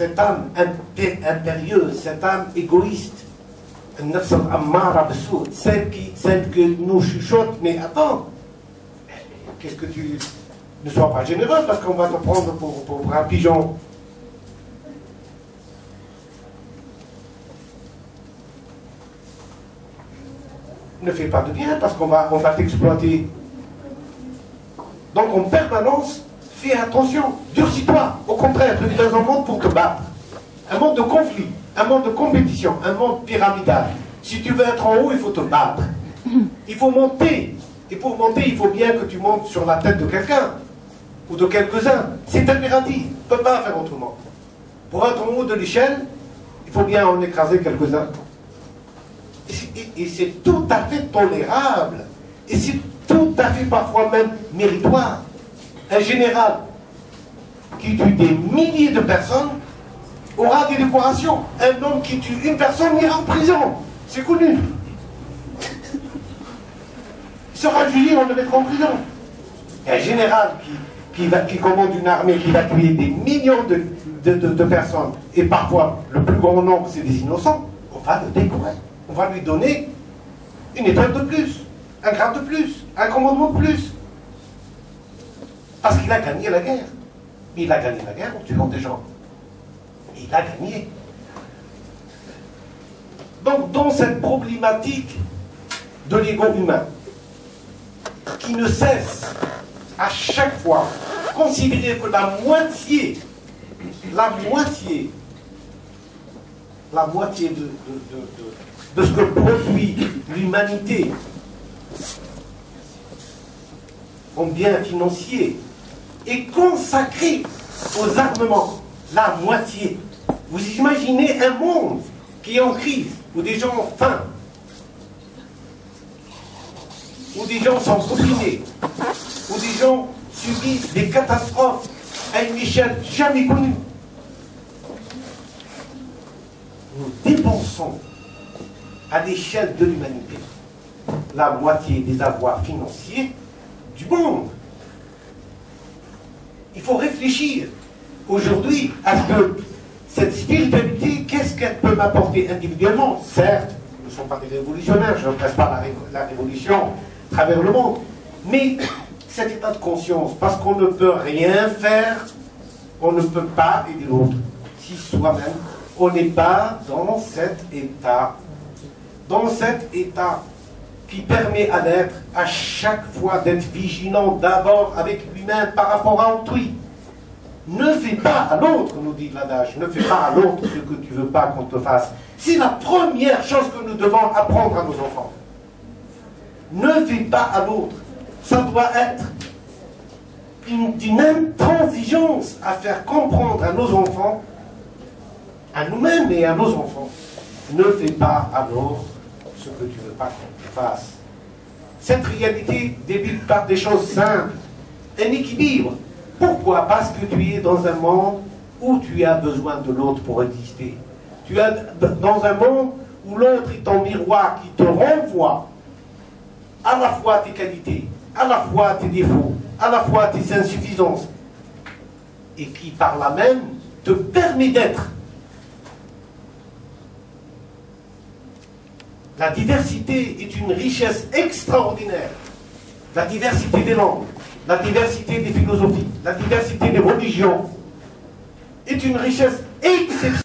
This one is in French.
cette âme impérieuse, cette âme égoïste, celle que nous chuchote, mais attends, qu'est-ce que tu... Ne sois pas généreux parce qu'on va te prendre pour un pigeon. Ne fais pas de bien parce qu'on va t'exploiter. Donc en permanence, fais attention, durcis-toi. Au contraire, tu es dans un monde pour te battre. Un monde de conflit, un monde de compétition, un monde pyramidal. Si tu veux être en haut, il faut te battre. Il faut monter. Et pour monter, il faut bien que tu montes sur la tête de quelqu'un. Ou de quelques-uns. C'est impératif. Tu ne peux pas faire autrement. Pour être en haut de l'échelle, il faut bien en écraser quelques-uns. Et c'est tout à fait tolérable. Et c'est tout à fait parfois même méritoire. Un général qui tue des milliers de personnes aura des décorations. Un homme qui tue une personne ira en prison. C'est connu. Il sera jugé, on le mettra en prison. Et un général qui commande une armée, qui va tuer des millions de personnes, et parfois le plus grand nombre c'est des innocents, on va le décorer. On va lui donner une étoile de plus, un grade de plus, un commandement de plus. Parce qu'il a gagné la guerre. Mais il a gagné la guerre en tuant des gens. Il a gagné. Donc, dans cette problématique de l'ego humain, qui ne cesse à chaque fois considérer que la moitié de ce que produit l'humanité en bien financier est consacré aux armements. La moitié. Vous imaginez un monde qui est en crise, où des gens ont faim, où des gens sont opprimés, où des gens subissent des catastrophes à une échelle jamais connue. Nous dépensons à l'échelle de l'humanité la moitié des avoirs financiers du monde. Il faut réfléchir aujourd'hui à ce que cette spiritualité, qu'est-ce qu'elle peut m'apporter individuellement. Certes, nous ne sommes pas des révolutionnaires, je ne presse pas la révolution à travers le monde, mais cet état de conscience, parce qu'on ne peut rien faire, on ne peut pas aider l'autre si soi-même on n'est pas dans cet état qui permet à l'être à chaque fois d'être vigilant d'abord avec lui-même par rapport à autrui. Ne fais pas à l'autre, nous dit l'adage, ne fais pas à l'autre ce que tu ne veux pas qu'on te fasse. C'est la première chose que nous devons apprendre à nos enfants. Ne fais pas à l'autre. Ça doit être d'une intransigeance à faire comprendre à nos enfants, à nous-mêmes et à nos enfants, ne fais pas à l'autre ce que tu ne veux pas qu'on te fasse. Cette réalité débute par des choses simples, un équilibre. Pourquoi? Parce que tu es dans un monde où tu as besoin de l'autre pour exister. Tu es dans un monde où l'autre est ton miroir qui te renvoie à la fois tes qualités, à la fois tes défauts, à la fois tes insuffisances, et qui par là même te permet d'être. La diversité est une richesse extraordinaire. La diversité des langues, la diversité des philosophies, la diversité des religions est une richesse exceptionnelle.